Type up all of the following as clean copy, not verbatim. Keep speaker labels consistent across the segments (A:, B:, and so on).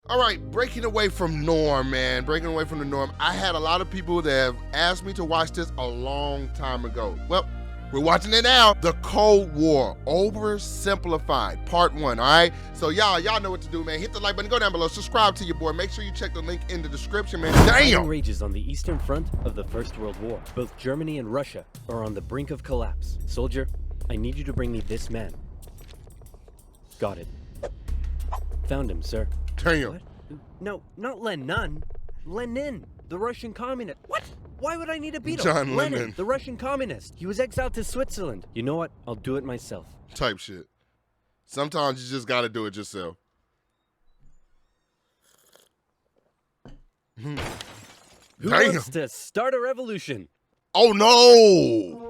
A: All right, breaking away from norm, man. Breaking away from the norm. I had a lot of people that have asked me to watch this a long time ago. Well, we're watching it now. The Cold War, Oversimplified, Part 1, all right? So y'all know what to do, man. Hit the like button, go down below, subscribe to your boy. Make sure you check the link in the description, man.
B: Fighting
A: Damn!
B: rages on the Eastern Front of the First World War. Both Germany and Russia are on the brink of collapse. Soldier, I need you to bring me this man. Got it. Found him, sir.
A: Damn.
B: What? No, not Lenin. Lenin, the Russian communist. What? Why would I need a beetle?
A: John
B: Lenin,
A: Lennon.
B: the Russian communist. He was exiled to Switzerland. You know what? I'll do it myself.
A: Type shit. Sometimes you just gotta do it yourself.
B: Who
A: Damn.
B: wants to start a revolution?
A: Oh no!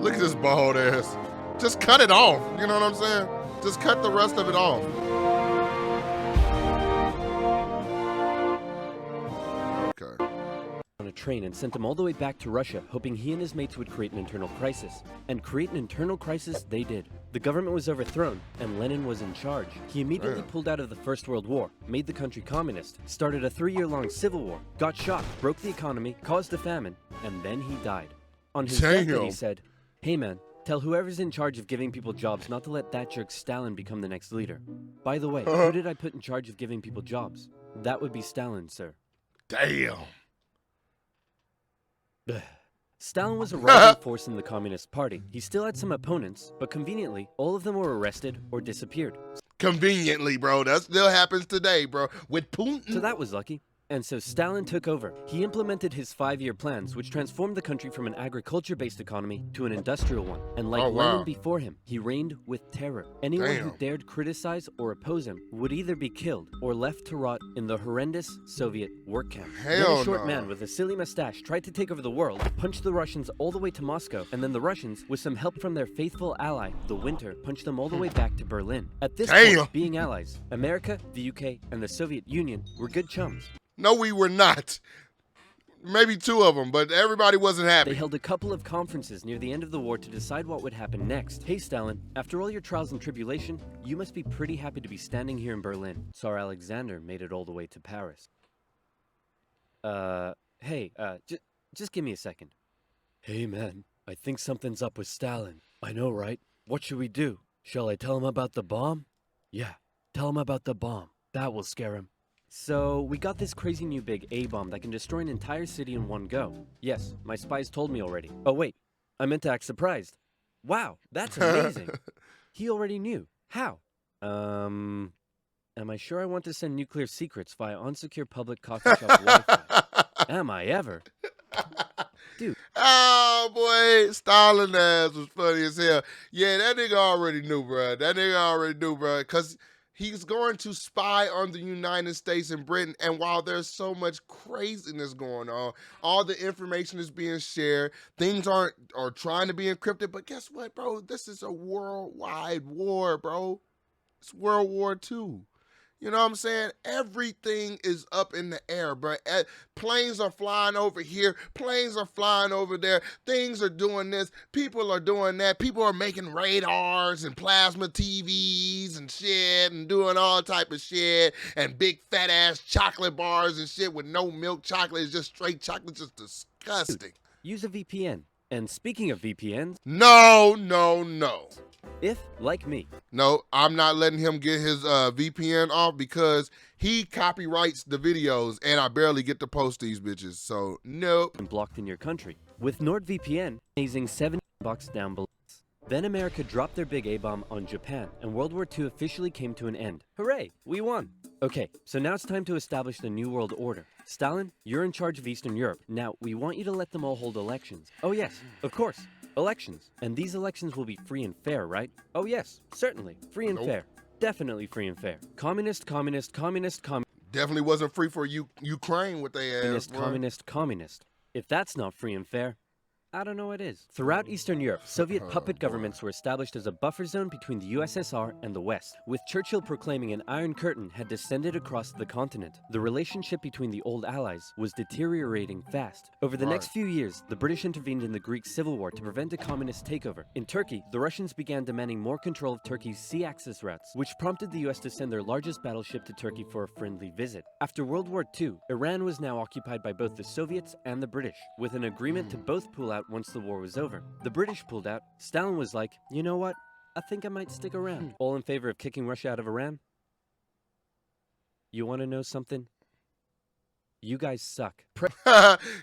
A: Look at this bald ass. Just cut it off. You know what I'm saying? Just cut the rest of it off. Okay.
B: On a train and sent him all the way back to Russia, hoping he and his mates would create an internal crisis. And create an internal crisis they did. The government was overthrown, and Lenin was in charge. He immediately pulled out of the First World War, made the country communist, started a 3-year-long civil war, got shot, broke the economy, caused a famine, and then he died. On his deathbed, he said, "Hey man, tell whoever's in charge of giving people jobs not to let that jerk Stalin become the next leader. By the way, who did I put in charge of giving people jobs? That would be Stalin, sir."
A: Damn.
B: Stalin was a rising force in the Communist Party. He still had some opponents, but conveniently, all of them were arrested or disappeared.
A: Conveniently, bro. That still happens today, bro. With Putin.
B: So that was lucky. And so Stalin took over. He implemented his 5-year plans, which transformed the country from an agriculture-based economy to an industrial one. And like Lenin before him, he reigned with terror. Anyone who dared criticize or oppose him would either be killed or left to rot in the horrendous Soviet work camp. Then a short man with a silly mustache tried to take over the world, punched the Russians all the way to Moscow, and then the Russians, with some help from their faithful ally, the Winter, punched them all the way back to Berlin. At this point, being allies, America, the UK, and the Soviet Union were good chums.
A: No, we were not. Maybe 2 of them, but everybody wasn't happy.
B: They held a couple of conferences near the end of the war to decide what would happen next. Hey, Stalin, after all your trials and tribulation, you must be pretty happy to be standing here in Berlin. Tsar Alexander made it all the way to Paris. Hey, just give me a second. Hey, man, I think something's up with Stalin. I know, right? What should we do? Shall I tell him about the bomb? Yeah, tell him about the bomb. That will scare him. So, we got this crazy new big A-bomb that can destroy an entire city in one go. Yes, my spies told me already. Oh wait, I meant to act surprised. Wow, that's amazing. He already knew. How? Am I sure I want to send nuclear secrets via unsecure public coffee shop Wi-Fi? Am I ever? Dude.
A: Oh, boy. Stalin ass was funny as hell. Yeah, that nigga already knew, bro. That nigga already knew, bro. Because he's going to spy on the United States and Britain. And while there's so much craziness going on, all the information is being shared. Things are trying to be encrypted. But guess what, bro? This is a worldwide war, bro. It's World War II. You know what I'm saying? Everything is up in the air, bro. Planes are flying over here. Planes are flying over there. Things are doing this. People are doing that. People are making radars and plasma TVs and shit and doing all type of shit and big fat ass chocolate bars and shit with no milk chocolate. It's just straight chocolate. Just disgusting.
B: Use a VPN. And speaking of VPNs...
A: No, no, no.
B: If, like me...
A: No, I'm not letting him get his VPN off because he copyrights the videos and I barely get to post these bitches, so nope.
B: ...blocked in your country. With NordVPN, amazing $7 down below. Then America dropped their big A-bomb on Japan, and World War II officially came to an end. Hooray, we won! Okay, so now it's time to establish the New World Order. Stalin, you're in charge of Eastern Europe. Now, we want you to let them all hold elections. Oh yes, of course, elections. And these elections will be free and fair, right? Oh yes, certainly, free and fair. Definitely free and fair. Communist.
A: Definitely wasn't free for Ukraine with their ass.
B: Communist. If that's not free and fair, I don't know what is. Throughout Eastern Europe, Soviet puppet governments were established as a buffer zone between the USSR and the West, with Churchill proclaiming an Iron Curtain had descended across the continent. The relationship between the old allies was deteriorating fast. Over the next few years, the British intervened in the Greek Civil War to prevent a communist takeover. In Turkey, the Russians began demanding more control of Turkey's sea access routes, which prompted the US to send their largest battleship to Turkey for a friendly visit. After World War II, Iran was now occupied by both the Soviets and the British, with an agreement to both pull out once the war was over. The British pulled out. Stalin was like, you know what? I think I might stick around. All in favor of kicking Russia out of Iran? You want to know something? You guys suck.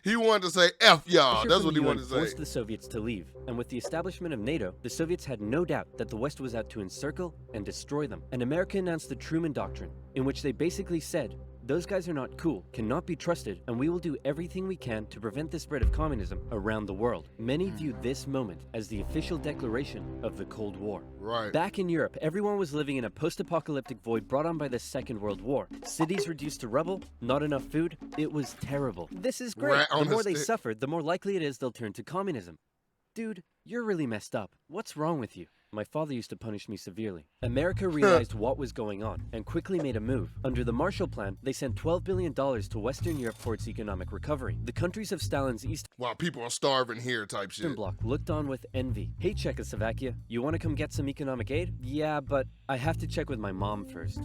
A: He wanted to say F y'all. That's what he wanted to say.
B: Forced the Soviets to leave, and with the establishment of NATO, the Soviets had no doubt that the West was out to encircle and destroy them. And America announced the Truman Doctrine, in which they basically said, those guys are not cool, cannot be trusted, and we will do everything we can to prevent the spread of communism around the world. Many viewed this moment as the official declaration of the Cold War.
A: Right.
B: Back in Europe, everyone was living in a post-apocalyptic void brought on by the Second World War. Cities reduced to rubble, not enough food. It was terrible. This is great. The more they suffered, the more likely it is they'll turn to communism. Dude, you're really messed up. What's wrong with you? My father used to punish me severely. America realized what was going on and quickly made a move. Under the Marshall Plan, they sent $12 billion to Western Europe for its economic recovery. The countries of Stalin's Eastern
A: While people are starving here type shit.
B: Bloc looked on with envy. Hey, Czechoslovakia, you want to come get some economic aid? Yeah, but I have to check with my mom first.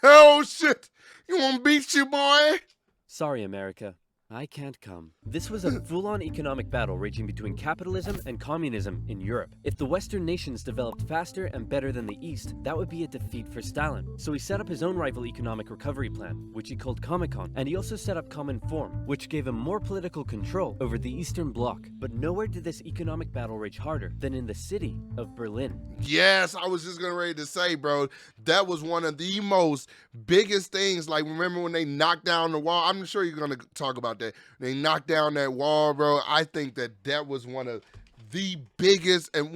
A: Oh shit! You want to beat you, boy?
B: Sorry, America. I can't come. This was a full-on economic battle raging between capitalism and communism in Europe. If the Western nations developed faster and better than the East, that would be a defeat for Stalin. So he set up his own rival economic recovery plan, which he called Comecon, and he also set up Common Form, which gave him more political control over the Eastern Bloc. But nowhere did this economic battle rage harder than in the city of Berlin.
A: Yes, I was just getting ready to say, bro, that was one of the most biggest things. Like, remember when they knocked down the wall? I'm sure you're going to talk about that. They knocked down that wall, bro. I think that was one of the biggest and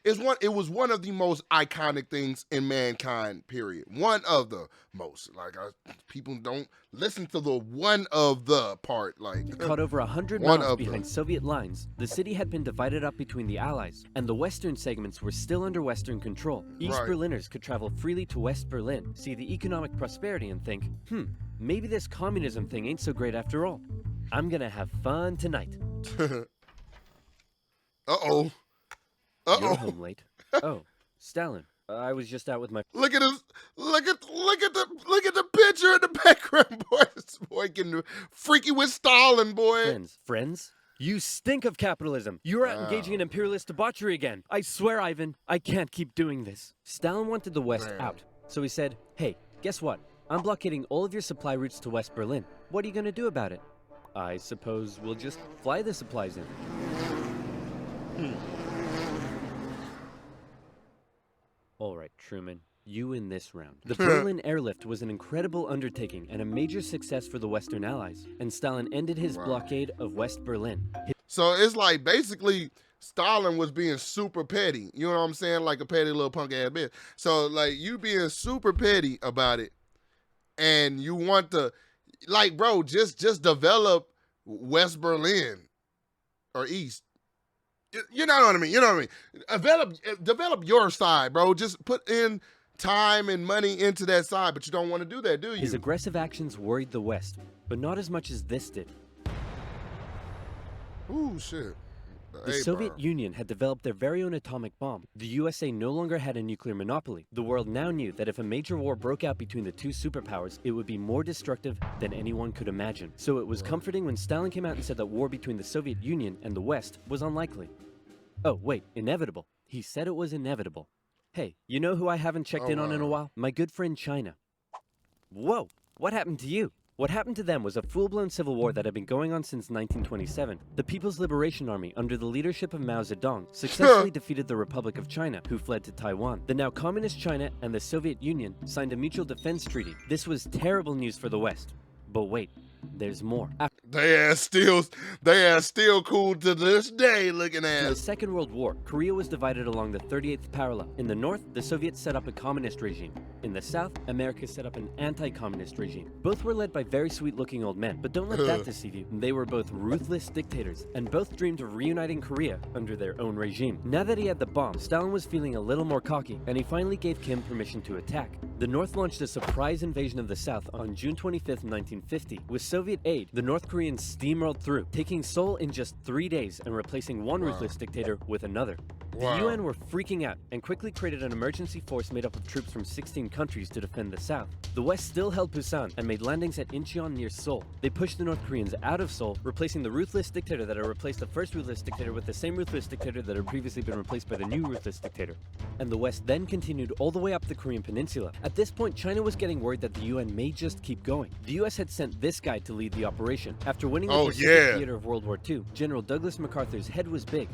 A: it was one of the most iconic things in mankind, period. One of the most. Like, people don't listen to the one of the part. Like,
B: caught over 100 miles behind Soviet lines, the city had been divided up between the Allies, and the western segments were still under Western control. East Berliners could travel freely to West Berlin, see the economic prosperity, and think, maybe this communism thing ain't so great after all. I'm gonna have fun tonight.
A: Uh-oh.
B: You're home late. Oh, Stalin. I was just out with my.
A: Look at the picture in the background, boy. This boy getting freaky with Stalin, boy.
B: Friends? You stink of capitalism. You're out engaging in imperialist debauchery again. I swear, Ivan, I can't keep doing this. Stalin wanted the West out, so he said, hey, guess what? I'm blockading all of your supply routes to West Berlin. What are you gonna do about it? I suppose we'll just fly the supplies in. All right, Truman, you in this round. The Berlin airlift was an incredible undertaking and a major success for the Western Allies, and Stalin ended his blockade of West Berlin.
A: So it's like basically Stalin was being super petty. You know what I'm saying? Like a petty little punk ass bitch. So like you being super petty about it, and you want to, like, bro, just develop West Berlin or East. You know what I mean? You know what I mean? Develop your side, bro. Just put in time and money into that side, but you don't want to do that, do you?
B: His aggressive actions worried the West, but not as much as this did.
A: Ooh, shit.
B: The Soviet Union had developed their very own atomic bomb. The USA no longer had a nuclear monopoly. The world now knew that if a major war broke out between the two superpowers, it would be more destructive than anyone could imagine. So it was comforting when Stalin came out and said that war between the Soviet Union and the West was unlikely. Oh, wait, inevitable. He said it was inevitable. Hey, you know who I haven't checked in on in a while? My good friend China. Whoa, what happened to you? What happened to them was a full-blown civil war that had been going on since 1927. The People's Liberation Army, under the leadership of Mao Zedong, successfully defeated the Republic of China, who fled to Taiwan. The now communist China and the Soviet Union signed a mutual defense treaty. This was terrible news for the West. But wait, there's more.
A: They are still cool to this day looking
B: In the
A: at.
B: Second World War, Korea was divided along the 38th parallel. In the north, the Soviets set up a communist regime. In the south, America set up an anti-communist regime. Both were led by very sweet-looking old men, but don't let that deceive you. They were both ruthless dictators, and both dreamed of reuniting Korea under their own regime. Now that he had the bomb, Stalin was feeling a little more cocky, and he finally gave Kim permission to attack. The North launched a surprise invasion of the South on June 25, 1950. With Soviet aid, the North Koreans steamrolled through, taking Seoul in just 3 days and replacing one ruthless dictator with another. The UN were freaking out and quickly created an emergency force made up of troops from 16 countries to defend the South. The West still held Busan and made landings at Incheon near Seoul. They pushed the North Koreans out of Seoul, replacing the ruthless dictator that had replaced the first ruthless dictator with the same ruthless dictator that had previously been replaced by the new ruthless dictator. And the West then continued all the way up the Korean peninsula. At this point, China was getting worried that the UN may just keep going. The US had sent this guy to lead the operation. After winning the Pacific theater of World War II, General Douglas MacArthur's head was big.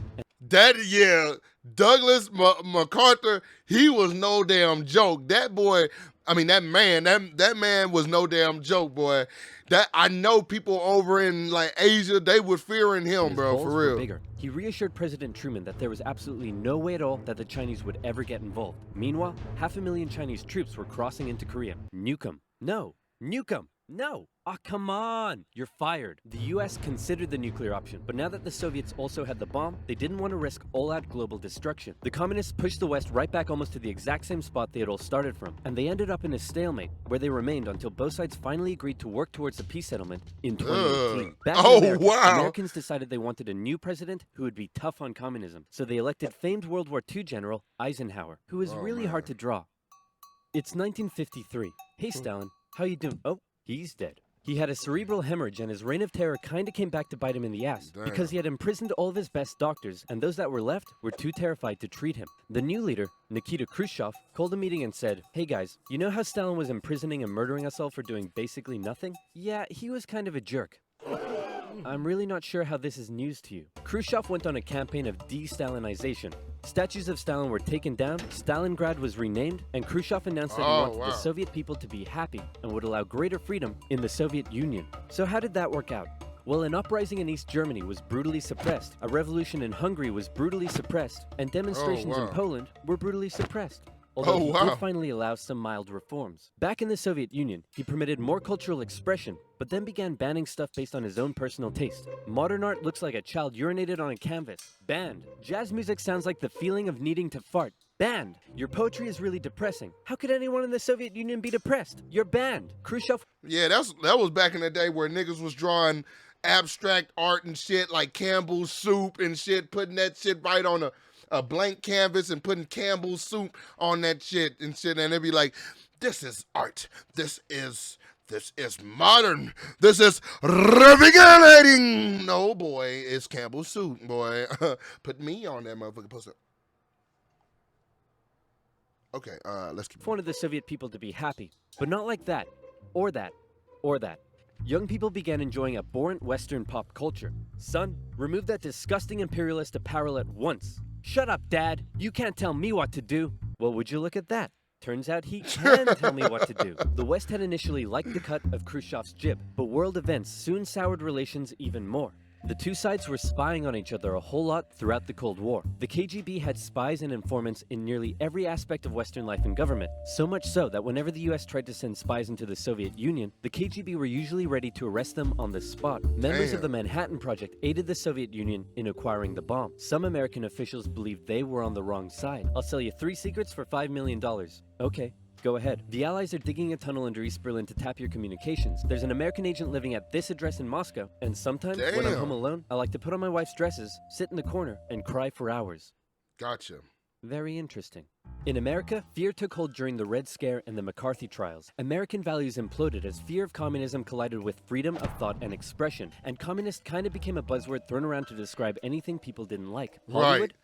A: Douglas MacArthur, he was no damn joke. That boy, I mean, that man was no damn joke, boy. That I know people over in like Asia, they were fearing him, bro, for real.
B: Bigger. He reassured President Truman that there was absolutely no way at all that the Chinese would ever get involved. Meanwhile, 500,000 Chinese troops were crossing into Korea. Nuke 'em. No. Nuke 'em. No! Ah, come on! You're fired. The US considered the nuclear option, but now that the Soviets also had the bomb, they didn't want to risk all-out global destruction. The communists pushed the West right back almost to the exact same spot they had all started from, and they ended up in a stalemate, where they remained until both sides finally agreed to work towards a peace settlement in 2018. Back in America, Americans decided they wanted a new president who would be tough on communism, so they elected famed World War II General Eisenhower, who was really hard to draw. It's 1953. Hey, Stalin, how you doing? Oh, he's dead. He had a cerebral hemorrhage and his reign of terror kinda came back to bite him in the ass.
A: Damn.
B: Because he had imprisoned all of his best doctors, and those that were left were too terrified to treat him. The new leader, Nikita Khrushchev, called a meeting and said, "Hey guys, you know how Stalin was imprisoning and murdering us all for doing basically nothing? Yeah, he was kind of a jerk. I'm really not sure how this is news to you." Khrushchev went on a campaign of de-Stalinization. Statues of Stalin were taken down, Stalingrad was renamed, and Khrushchev announced that he wanted the Soviet people to be happy and would allow greater freedom in the Soviet Union. So how did that work out? Well, an uprising in East Germany was brutally suppressed, a revolution in Hungary was brutally suppressed, and demonstrations in Poland were brutally suppressed. Although he did finally allow some mild reforms. Back in the Soviet Union, he permitted more cultural expression, but then began banning stuff based on his own personal taste. Modern art looks like a child urinated on a canvas. Banned. Jazz music sounds like the feeling of needing to fart. Banned. Your poetry is really depressing. How could anyone in the Soviet Union be depressed? You're banned. Khrushchev.
A: Yeah, that was back in the day where niggas was drawing abstract art and shit like Campbell's soup and shit, putting that shit right on a blank canvas and putting Campbell's soup on that shit, and they'd be like, "This is art. This is modern. This is revigorating." No, boy, it's Campbell's soup, boy. Put me on that motherfucking poster. Okay, let's keep.
B: Wanted the Soviet people to be happy, but not like that, or that, or that. Young people began enjoying abhorrent Western pop culture. Son, remove that disgusting imperialist apparel at once. Shut up, Dad. You can't tell me what to do. Well, would you look at that? Turns out he can tell me what to do. The West had initially liked the cut of Khrushchev's jib, but world events soon soured relations even more. The two sides were spying on each other a whole lot throughout the Cold War. The KGB had spies and informants in nearly every aspect of Western life and government, so much so that whenever the US tried to send spies into the Soviet Union, the KGB were usually ready to arrest them on the spot. Members of the Manhattan Project aided the Soviet Union in acquiring the bomb. Some American officials believed they were on the wrong side. I'll sell you 3 secrets for $5 million. Okay. Go ahead. The Allies are digging a tunnel under East Berlin to tap your communications. There's an American agent living at this address in Moscow, and sometimes, when I'm home alone, I like to put on my wife's dresses, sit in the corner, and cry for hours.
A: Gotcha.
B: Very interesting. In America, fear took hold during the Red Scare and the McCarthy trials. American values imploded as fear of communism collided with freedom of thought and expression, and communist kind of became a buzzword thrown around to describe anything people didn't like. Hollywood?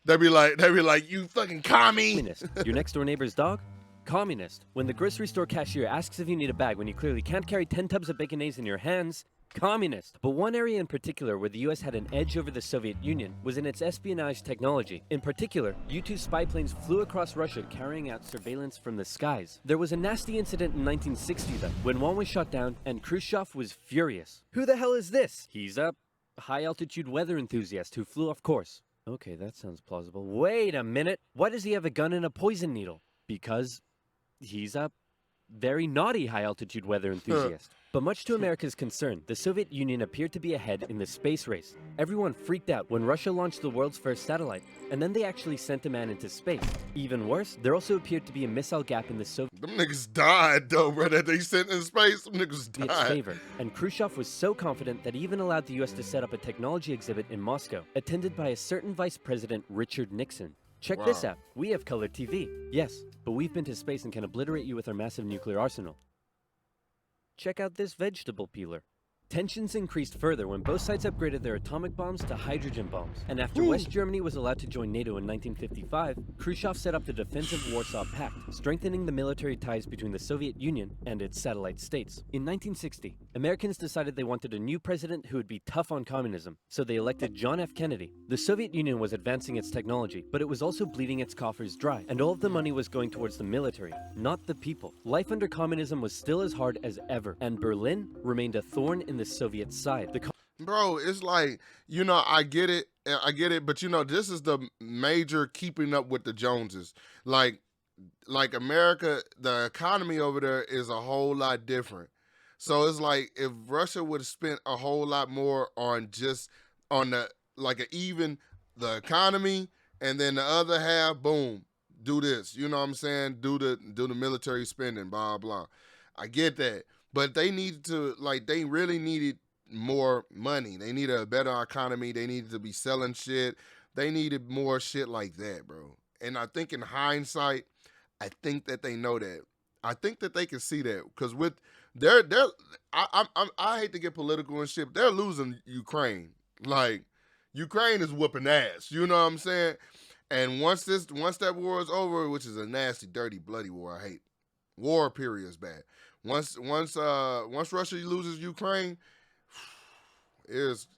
A: They'd be like, "You fucking commie!"
B: Communist. Your next door neighbor's dog? Communist. When the grocery store cashier asks if you need a bag when you clearly can't carry 10 tubs of baconaise in your hands, communist. But one area in particular where the US had an edge over the Soviet Union was in its espionage technology. In particular, U-2 spy planes flew across Russia carrying out surveillance from the skies. There was a nasty incident in 1960 though, when one was shot down and Khrushchev was furious. Who the hell is this? He's a high-altitude weather enthusiast who flew off course. Okay, that sounds plausible. Wait a minute! Why does he have a gun and a poison needle? Because he's a very naughty high-altitude weather enthusiast. But much to America's concern, the Soviet Union appeared to be ahead in the space race. Everyone freaked out when Russia launched the world's first satellite, and then they actually sent a man into space. Even worse, there also appeared to be a missile gap in the Soviet
A: Them niggas died though, bro. That they sent in space, them niggas
B: Soviet's
A: died.
B: favor, and Khrushchev was so confident that he even allowed the US to set up a technology exhibit in Moscow, attended by a certain Vice President Richard Nixon. Check this
A: Wow.
B: out. We have color TV. Yes, but we've been to space and can obliterate you with our massive nuclear arsenal. Check out this vegetable peeler. Tensions increased further when both sides upgraded their atomic bombs to hydrogen bombs. And after West Germany was allowed to join NATO in 1955, Khrushchev set up the defensive Warsaw Pact, strengthening the military ties between the Soviet Union and its satellite states. In 1960, Americans decided they wanted a new president who would be tough on communism, so they elected John F. Kennedy. The Soviet Union was advancing its technology, but it was also bleeding its coffers dry, and all of the money was going towards the military, not the people. Life under communism was still as hard as ever, and Berlin remained a thorn in the Soviet side.
A: Bro, it's like, you know, I get it, but you know, this is the major keeping up with the Joneses. Like America, the economy over there is a whole lot different. So it's like if Russia would have spent a whole lot more on just on the the economy, and then the other half, boom, do this. You know what I'm saying? Do the military spending, blah blah. I get that. But they needed to, they really needed more money. They needed a better economy. They needed to be selling shit. They needed more shit like that, bro. And I think in hindsight, I think that they know that. I think that they can see that because with I hate to get political and shit. But they're losing Ukraine. Like Ukraine is whooping ass. You know what I'm saying? And once that war is over, which is a nasty, dirty, bloody war, I hate. War period is bad. Once Russia loses Ukraine, it's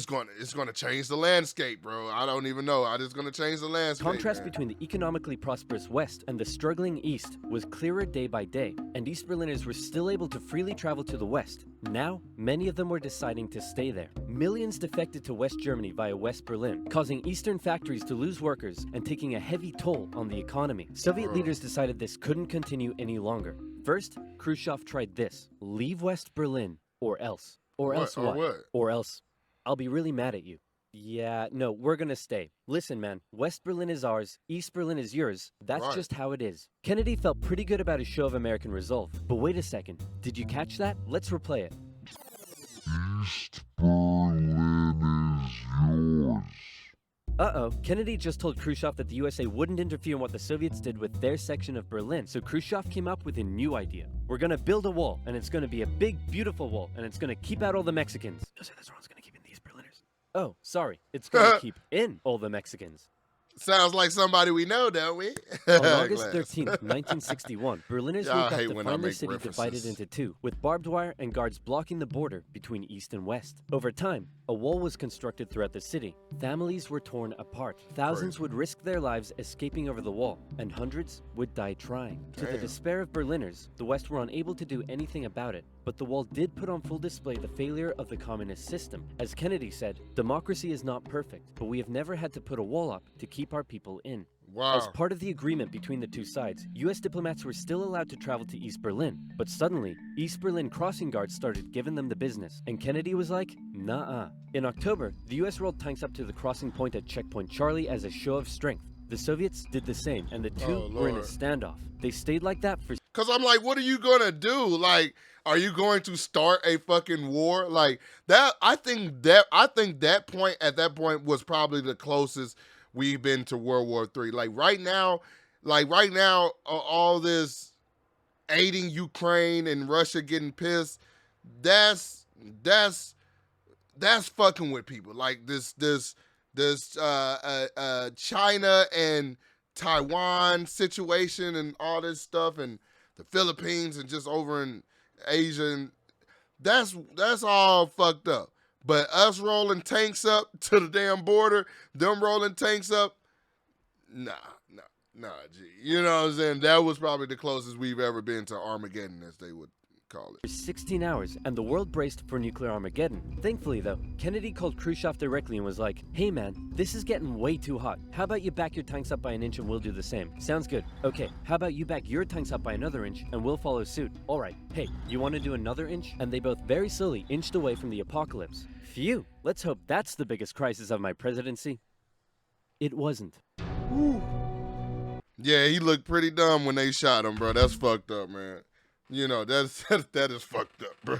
A: gonna change the landscape, bro. I don't even know. It's gonna change the landscape.
B: Contrast
A: man.
B: between the economically prosperous West and the struggling East was clearer day by day, and East Berliners were still able to freely travel to the West. Now, many of them were deciding to stay there. Millions defected to West Germany via West Berlin, causing Eastern factories to lose workers and taking a heavy toll on the economy. Soviet leaders decided this couldn't continue any longer. First, Khrushchev tried this: leave West Berlin, or else. Or else what? Or else I'll be really mad at you. Yeah, no, we're gonna stay. Listen, man, West Berlin is ours, East Berlin is yours. That's just how it is. Kennedy felt pretty good about his show of American resolve. But wait a second, did you catch that? Let's replay it.
C: East Berlin is yours.
B: Uh-oh, Kennedy just told Khrushchev that the USA wouldn't interfere in what the Soviets did with their section of Berlin, so Khrushchev came up with a new idea. We're gonna build a wall, and it's gonna be a big, beautiful wall, and it's gonna keep out all the Mexicans. No, say that's wrong, it's gonna keep in these Berliners. Oh, sorry, it's gonna keep in all the Mexicans.
A: Sounds like somebody we know, don't we?
B: On August 13th, 1961, Berliners woke up to find their city divided into two, with barbed wire and guards blocking the border between East and West. Over time, a wall was constructed throughout the city. Families were torn apart. Thousands would risk their lives escaping over the wall, and hundreds would die trying. To the despair of Berliners, the West were unable to do anything about it, but the wall did put on full display the failure of the communist system. As Kennedy said, democracy is not perfect, but we have never had to put a wall up to keep our people in.
A: Wow.
B: As part of the agreement between the two sides, US diplomats were still allowed to travel to East Berlin, but suddenly, East Berlin crossing guards started giving them the business, and Kennedy was like, nah-uh. In October, the US rolled tanks up to the crossing point at Checkpoint Charlie as a show of strength. The Soviets did the same, and the two were in a standoff. They stayed like that for...
A: Because I'm like, what are you gonna do? Like, are you going to start a fucking war? Like that? I think that point at that point was probably the closest we've been to World War III. Like right now, all this aiding Ukraine and Russia getting pissed, that's fucking with people. Like this China and Taiwan situation and all this stuff, and the Philippines and just over in Asia. And That's all fucked up. But us rolling tanks up to the damn border, them rolling tanks up, nah, G. You know what I'm saying? That was probably the closest we've ever been to Armageddon, as they would call it.
B: 16 hours, and the world braced for nuclear Armageddon. Thankfully, though, Kennedy called Khrushchev directly and was like, hey man, this is getting way too hot. How about you back your tanks up by an inch and we'll do the same? Sounds good. Okay, how about you back your tanks up by another inch and we'll follow suit? Alright, hey, you want to do another inch? And they both very slowly inched away from the apocalypse. Phew, let's hope that's the biggest crisis of my presidency. It wasn't.
A: Woo. Yeah, he looked pretty dumb when they shot him, bro. That's fucked up, man. You know, that is fucked up, bro.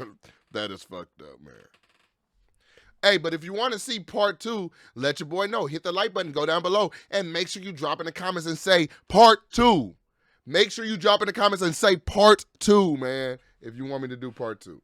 A: That is fucked up, man. Hey, but if you want to see part 2, let your boy know. Hit the like button, go down below, and make sure you drop in the comments and say part 2. Make sure you drop in the comments and say part 2, man, if you want me to do part 2.